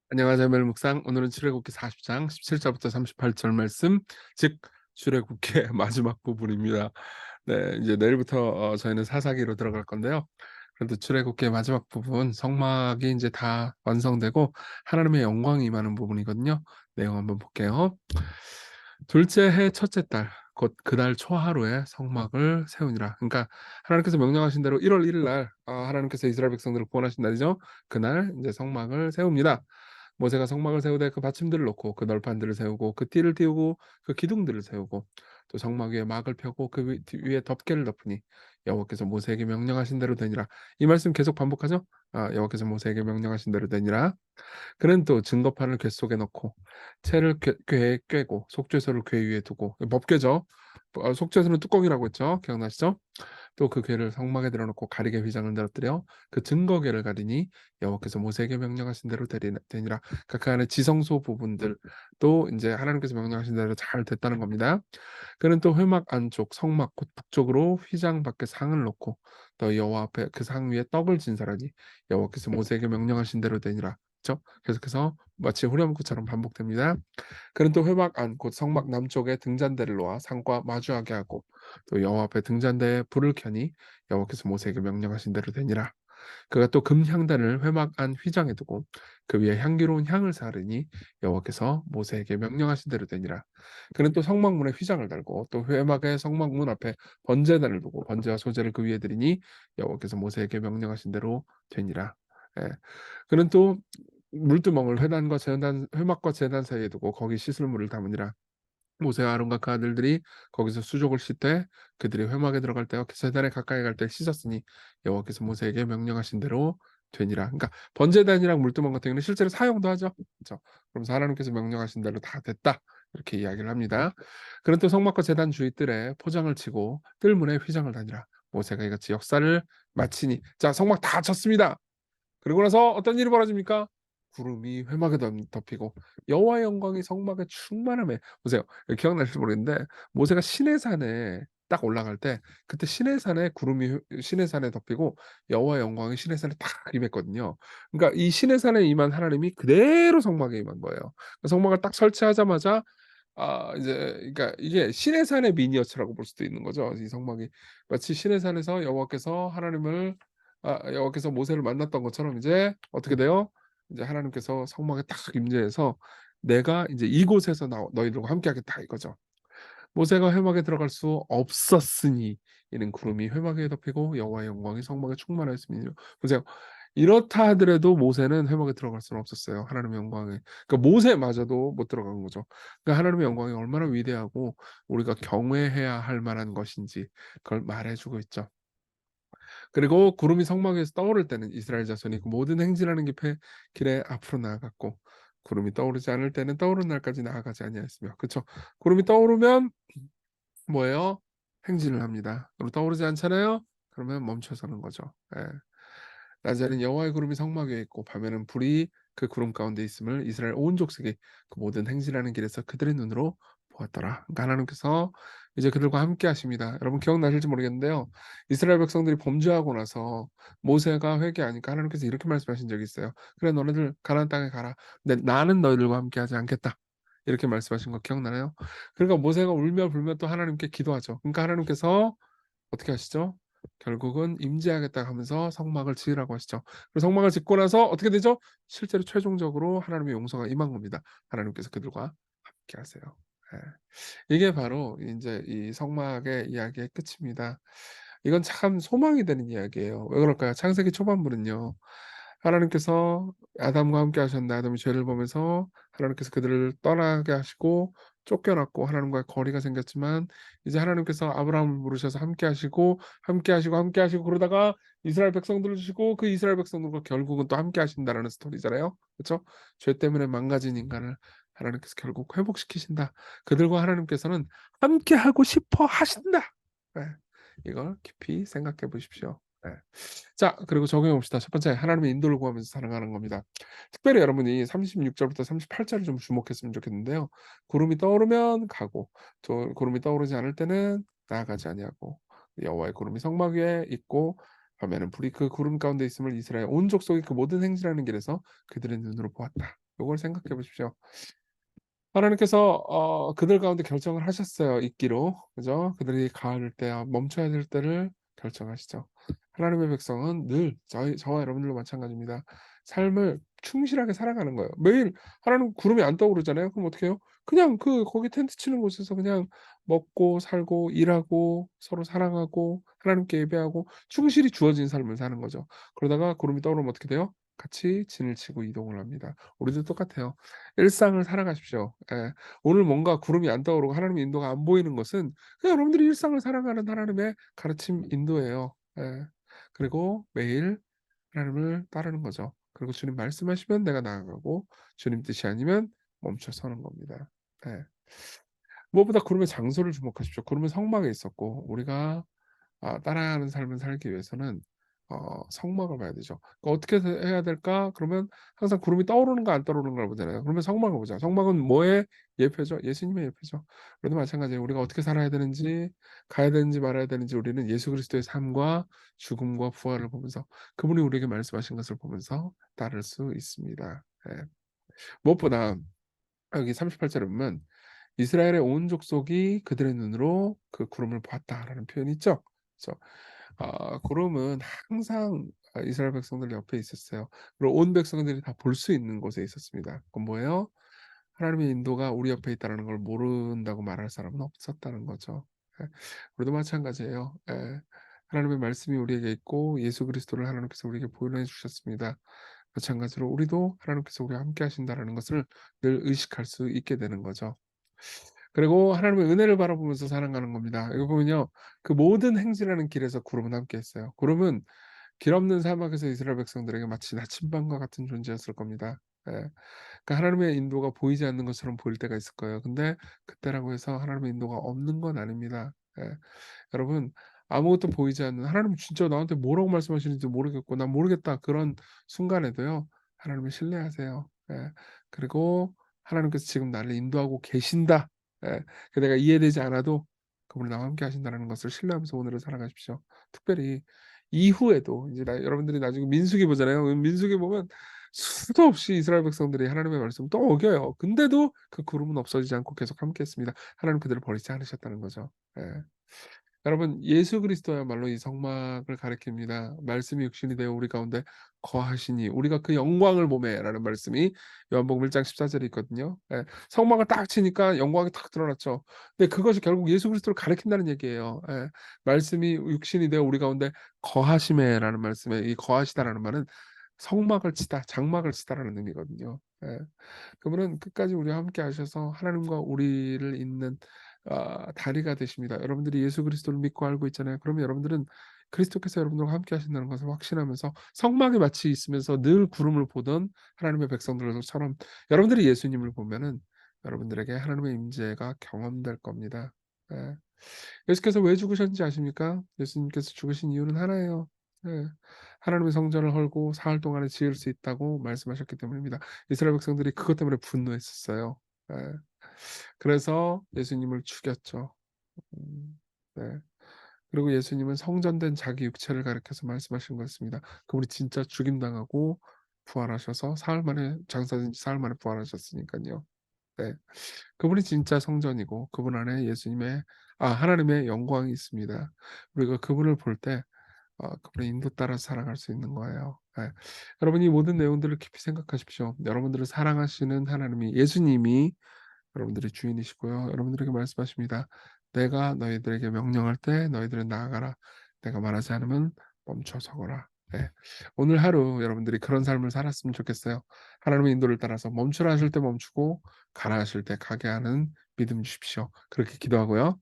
안녕하세요. 멜 묵상. 오늘은 출애굽기 40장 17절부터 38절 말씀, 즉 출애굽기의 마지막 부분입니다. 네, 이제 내일부터 저희는 사사기로 들어갈 건데요. 그래도 출애굽기의 마지막 부분, 성막이 이제 다 완성되고 하나님의 영광이 임하는 부분이거든요. 내용 한번 볼게요. 둘째 해 첫째 달, 곧 그달 초하루에 성막을 세우니라. 그러니까 하나님께서 명령하신 대로 1월 1일 날 하나님께서 이스라엘 백성들을 구원하신 날이죠. 그날 이제 성막을 세웁니다. 모세가 성막을 세우되 그 받침들을 놓고 그 널판들을 세우고 그 띠를 띄우고 그 기둥들을 세우고 또 성막 위에 막을 펴고 그 위에 덮개를 덮으니 여호와께서 모세에게 명령하신 대로 되니라. 이 말씀 계속 반복하죠. 여호와께서 모세에게 명령하신 대로 되니라. 그는 또 증거판을 궤 속에 넣고 채를 궤에 꿰고 속죄소를 궤 위에 두고, 법궤죠. 속죄소는 뚜껑이라고 했죠. 기억나시죠? 또 그 궤를 성막에 들어놓고 가리개 휘장을 늘어뜨려 그 증거궤를 가리니 여호와께서 모세에게 명령하신 대로 되니라. 그러니까 그 안에 지성소 부분들 또 이제 하나님께서 명령하신 대로 잘 됐다는 겁니다. 그는 또 회막 안쪽 성막 곧 북쪽으로 휘장 밖에 상을 놓고 또 여호와 앞에 그 상 위에 떡을 진설하니 여호와께서 모세에게 명령하신 대로 되니라. 그렇죠? 계속해서 마치 후렴구처럼 반복됩니다. 그는 또 회막 안 곧 성막 남쪽에 등잔대를 놓아 상과 마주하게 하고 또 여호와 앞에 등잔대에 불을 켜니 여호와께서 모세에게 명령하신 대로 되니라. 그가 또 금향단을 회막 안 휘장에 두고 그 위에 향기로운 향을 사르니 여호와께서 모세에게 명령하신 대로 되니라. 그는 또 성막문에 휘장을 달고 또 회막의 성막문 앞에 번제단을 두고 번제와 소제를 그 위에 드리니 여호와께서 모세에게 명령하신 대로 되니라. 예. 그는 또 물두멍을 회막과 제단 사이에 두고 거기 씻을 물을 담으니라. 모세와 아론과 그 아들들이 거기서 수족을 씻되 그들이 회막에 들어갈 때와 제단에 가까이 갈 때 씻었으니 여호와께서 모세에게 명령하신 대로 되니라. 그러니까 번제단이랑 물두멍 같은 경우는 실제로 사용도 하죠. 그렇죠? 그러면서 하나님께서 명령하신 대로 다 됐다. 이렇게 이야기를 합니다. 그는 또 성막과 제단 주위 뜰에 포장을 치고 뜰문에 휘장을 다니라. 모세가 이같이 역사를 마치니, 자, 성막 다 쳤습니다. 그러고 나서 어떤 일이 벌어집니까? 구름이 회막에 덮이고 여호와의 영광이 성막에 충만함에, 보세요. 기억나실지 모르겠는데 모세가 시내산에 딱 올라갈 때 그때 시내산에 구름이 시내산에 덮이고 여호와의 영광이 시내산에 딱 임했거든요. 그러니까 이 시내산에 임한 하나님이 그대로 성막에 임한 거예요. 그 성막을 딱 설치하자마자 이제, 그러니까 이게 시내산의 미니어처라고 볼 수도 있는 거죠. 이 성막이 마치 시내산에서 여호와께서 모세를 만났던 것처럼 이제 어떻게 돼요? 이제 하나님께서 성막에 딱 임재해서 "내가 이제 이곳에서 너희들과 함께하겠다." 이거죠. 모세가 회막에 들어갈 수 없었으니 이는 구름이 회막에 덮이고 여호와의 영광이 성막에 충만하였음이니라. 보세요. 이렇다 하더라도 모세는 회막에 들어갈 수는 없었어요, 하나님의 영광에. 그러니까 모세마저도 못 들어간 거죠. 그러니까 하나님의 영광이 얼마나 위대하고 우리가 경외해야 할 만한 것인지 그걸 말해 주고 있죠. 그리고 구름이 성막 에서 떠오를 때는 이스라엘 자손이 그 모든 행진하는 길에 앞으로 나아갔고 구름이 떠오르지 않을 때는 떠오르는 날까지 나아가지 아니하였으며. 그쵸. 구름이 떠오르면 뭐예요? 행진을 합니다. 그리고 떠오르지 않잖아요? 그러면 멈춰서는 거죠. 예. 낮에는 여호와의 구름이 성막 위에 있고 밤에는 불이 그 구름 가운데 있음을 이스라엘 온 족속이 그 모든 행진하는 길에서 그들의 눈으로 보았더라. 그러니까 하나님께서 이제 그들과 함께 하십니다. 여러분 기억나실지 모르겠는데요. 이스라엘 백성들이 범죄하고 나서 모세가 회개하니까 하나님께서 이렇게 말씀하신 적이 있어요. "그래, 너네들 가나안 땅에 가라. 근데 나는 너희들과 함께 하지 않겠다." 이렇게 말씀하신 거 기억나나요? 그러니까 모세가 울며 불며 또 하나님께 기도하죠. 그러니까 하나님께서 어떻게 하시죠? 결국은 "임재하겠다." 하면서 성막을 지으라고 하시죠. 그리고 성막을 짓고 나서 어떻게 되죠? 실제로 최종적으로 하나님의 용서가 임한 겁니다. 하나님께서 그들과 함께 하세요. 예. 이게 바로 인제 이 성막의 이야기의 끝입니다. 이건 참 소망이 되는 이야기예요. 왜 그럴까요? 창세기 초반부는요. 하나님께서 아담과 함께 하셨는데 아담이 죄를 범해서 하나님께서 그들을 떠나게 하시고 쫓겨났고 하나님과의 거리가 생겼지만 이제 하나님께서 아브라함을 부르셔서 함께 하시고, 함께 하시고, 함께 하시고 그러다가 이스라엘 백성들을 주시고 그 이스라엘 백성들과 결국은 또 함께 하신다라는 스토리잖아요. 그쵸? 죄 때문에 망가진 인간을 하나님께서 결국 회복시키신다. 그들과 하나님께서는 함께 하고 싶어 하신다. 예. 이걸 깊이 생각해 보십시오. 예. 자, 그리고 적용해 봅시다. 첫 번째, 하나님의 인도를 구하면서 살아가는 겁니다. 특별히 여러분이 36절부터 38절을 좀 주목했으면 좋겠는데요. 구름이 떠오르면 가고 또 구름이 떠오르지 않을 때는 나아가지 아니하고 여호와의 구름이 성막 위에 있고 밤에는 불이 그 구름 가운데 있음을 이스라엘 온 족속이 그 모든 행진하는 길에서 그들의 눈으로 보았다. 요걸 생각해 보십시오. 하나님께서 그들 가운데 결정을 하셨어요, 있기로. 그죠? 그들이 가을 때 멈춰야 될 때를 결정하시죠. 하나님의 백성은 늘 저와 여러분들도 마찬가지입니다. 삶을 충실하게 살아가는 거예요. 매일 하나님 구름이 안 떠오르잖아요. 그럼 어떻게 해요? 그냥 거기 텐트 치는 곳에서 그냥 먹고 살고 일하고 서로 사랑하고 하나님께 예배하고 충실히 주어진 삶을 사는 거죠. 그러다가 구름이 떠오르면 어떻게 돼요? 같이 진을 치고 이동을 합니다. 우리도 똑같아요. 일상을 살아가십시오. 예. 오늘 뭔가 구름이 안 떠오르고 하나님의 인도가 안 보이는 것은 그냥 여러분들이 일상을 살아가는 하나님의 가르침, 인도예요. 예. 그리고 매일 하나님을 따르는 거죠. 그리고 주님 말씀하시면 내가 나아가고 주님 뜻이 아니면 멈춰 서는 겁니다. 예. 무엇보다 구름의 장소를 주목하십시오. 구름은 성막에 있었고 우리가 따라가는 삶을 살기 위해서는 성막을 봐야 되죠. 어떻게 해야 될까? 그러면 항상 구름이 떠오르는가 안 떠오르는가를 보잖아요. 그러면 성막을 보자. 성막은 뭐의 예표죠? 예수님의 예표죠. 우리도 마찬가지예요. 우리가 어떻게 살아야 되는지, 가야 되는지 말아야 되는지 우리는 예수 그리스도의 삶과 죽음과 부활을 보면서 그분이 우리에게 말씀하신 것을 보면서 따를 수 있습니다. 예. 무엇보다 여기 38절에 보면 이스라엘의 온 족속이 그들의 눈으로 그 구름을 보았다라는 표현이 있죠. 그래서 구름은 항상 이스라엘 백성들 옆에 있었어요. 그리고 온 백성들이 다 볼 수 있는 곳에 있었습니다. 그건 뭐예요? 하나님의 인도가 우리 옆에 있다는 걸 모른다고 말할 사람은 없었다는 거죠. 예. 우리도 마찬가지예요. 예. 하나님의 말씀이 우리에게 있고 예수 그리스도를 하나님께서 우리에게 보여 주셨습니다. 마찬가지로 우리도 하나님께서 우리와 함께 하신다는 것을 늘 의식할 수 있게 되는 거죠. 그리고 하나님의 은혜를 바라보면서 살아가는 겁니다. 이거 보면요. 그 모든 행진하는 길에서 구름은 함께 했어요. 구름은 길 없는 사막에서 이스라엘 백성들에게 마치 나침반과 같은 존재였을 겁니다. 예. 그러니까 하나님의 인도가 보이지 않는 것처럼 보일 때가 있을 거예요. 근데 그때라고 해서 하나님의 인도가 없는 건 아닙니다. 예. 여러분 아무것도 보이지 않는 하나님 진짜 나한테 뭐라고 말씀하시는지 모르겠고 난 모르겠다 그런 순간에도요. 하나님을 신뢰하세요. 예. 그리고 하나님께서 지금 나를 인도하고 계신다. 예. 내가 이해되지 않아도 그분이 나와 함께 하신다는 것을 신뢰하면서 오늘을 살아가십시오. 특별히 이후에도 이제 여러분들이 나중에 민수기 보잖아요. 민수기 보면 수도 없이 이스라엘 백성들이 하나님의 말씀을 또 어겨요. 근데도 그 구름은 없어지지 않고 계속 함께했습니다. 하나님 그들을 버리지 않으셨다는 거죠. 예. 여러분 예수 그리스도야말로 이 성막을 가리킵니다. 말씀이 육신이 되어 우리 가운데 거하시니 우리가 그 영광을 보매라는 말씀이 요한복음 1장 14절에 있거든요. 예. 성막을 딱 치니까 영광이 탁 드러났죠. 근데 그것이 결국 예수 그리스도를 가리킨다는 얘기예요. 예. 말씀이 육신이 되어 우리 가운데 거하시매라는 말씀에 이 거하시다라는 말은 성막을 치다, 장막을 치다라는 의미거든요. 예. 그분은 끝까지 우리와 함께 하셔서 하나님과 우리를 잇는 다리가 되십니다. 여러분들이 예수 그리스도를 믿고 알고 있잖아요. 그러면 여러분들은 그리스도께서 여러분들과 함께 하신다는 것을 확신하면서 성막에 마치 있으면서 늘 구름을 보던 하나님의 백성들처럼 여러분들이 예수님을 보면은 여러분들에게 하나님의 임재가 경험될 겁니다. 예. 예수께서 왜 죽으셨는지 아십니까? 예수님께서 죽으신 이유는 하나예요. 예. 하나님의 성전을 헐고 사흘 동안에 지을 수 있다고 말씀하셨기 때문입니다. 이스라엘 백성들이 그것 때문에 분노했었어요. 예. 그래서 예수님을 죽였죠. 네. 그리고 예수님은 성전된 자기 육체를 가리켜서 말씀하신 것입니다. 그분이 진짜 죽임당하고 부활하셔서 사흘 만에 장사된 지 사흘 만에 부활하셨으니까요. 네. 그분이 진짜 성전이고 그분 안에 예수님의 하나님의 영광이 있습니다. 우리가 그분을 볼 때 그분의 인도 따라 살아갈 수 있는 거예요. 예. 여러분 이 모든 내용들을 깊이 생각하십시오. 여러분들을 사랑하시는 하나님이 예수님이 여러분들의 주인이시고요. 여러분들에게 말씀하십니다. 내가 너희들에게 명령할 때 너희들은 나아가라. 내가 말하지 않으면 멈춰 서거라. 네. 오늘 하루 여러분들이 그런 삶을 살았으면 좋겠어요. 하나님의 인도를 따라서 멈추라 하실 때 멈추고 가라 하실 때 가게 하는 믿음 주십시오. 그렇게 기도하고요.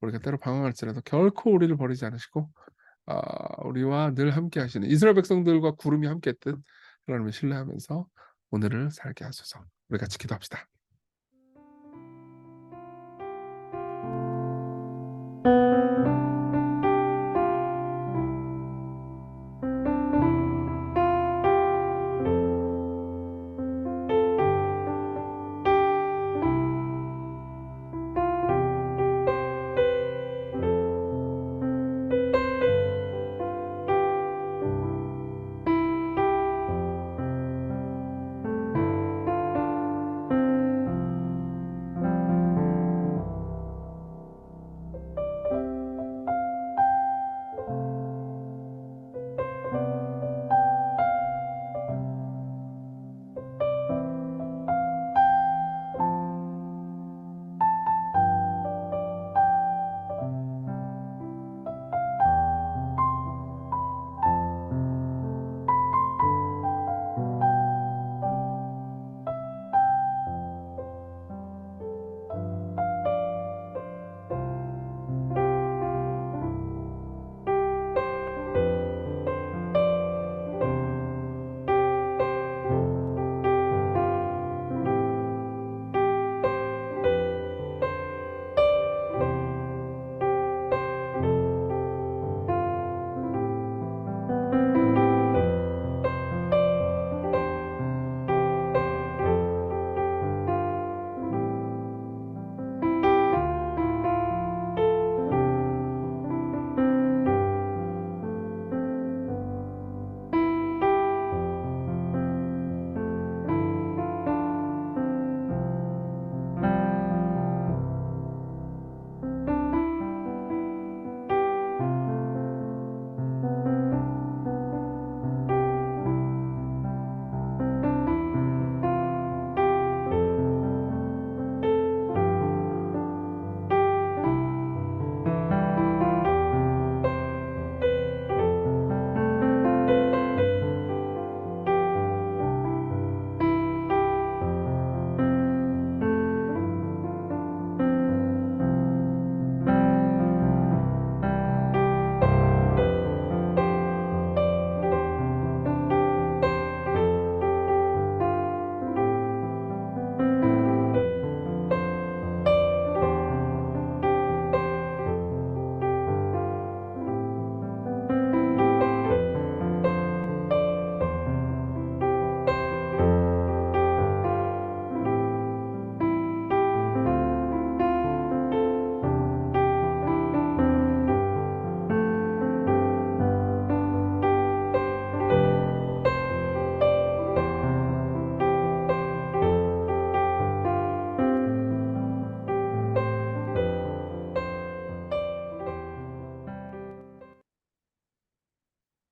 우리가 때로 방황할지라도 결코 우리를 버리지 않으시고 우리와 늘 함께 하시는 이스라엘 백성들과 구름이 함께했듯 하나님을 신뢰하면서 오늘을 살게 하소서. 우리 같이 기도합시다.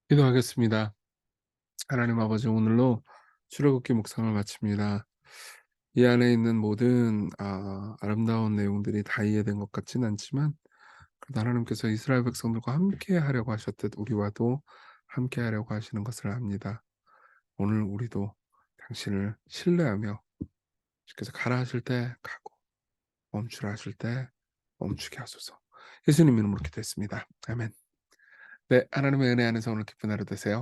기도하겠습니다. 하나님 아버지, 오늘로 출애굽기 묵상을 마칩니다. 이 안에 있는 모든 아름다운 내용들이 다 이해된 것 같진 않지만, 그래도 하나님께서 이스라엘 백성들과 함께 하려고 하셨듯 우리와도 함께 하려고 하시는 것을 압니다. 오늘 우리도 당신을 신뢰하며, 주께서 가라 하실 때 가고 멈추라 하실 때 멈추게 하소서. 예수님 이름으로 기도했습니다. 아멘. 네, 하나님의 은혜 안에서 오늘 기쁜 하루 되세요.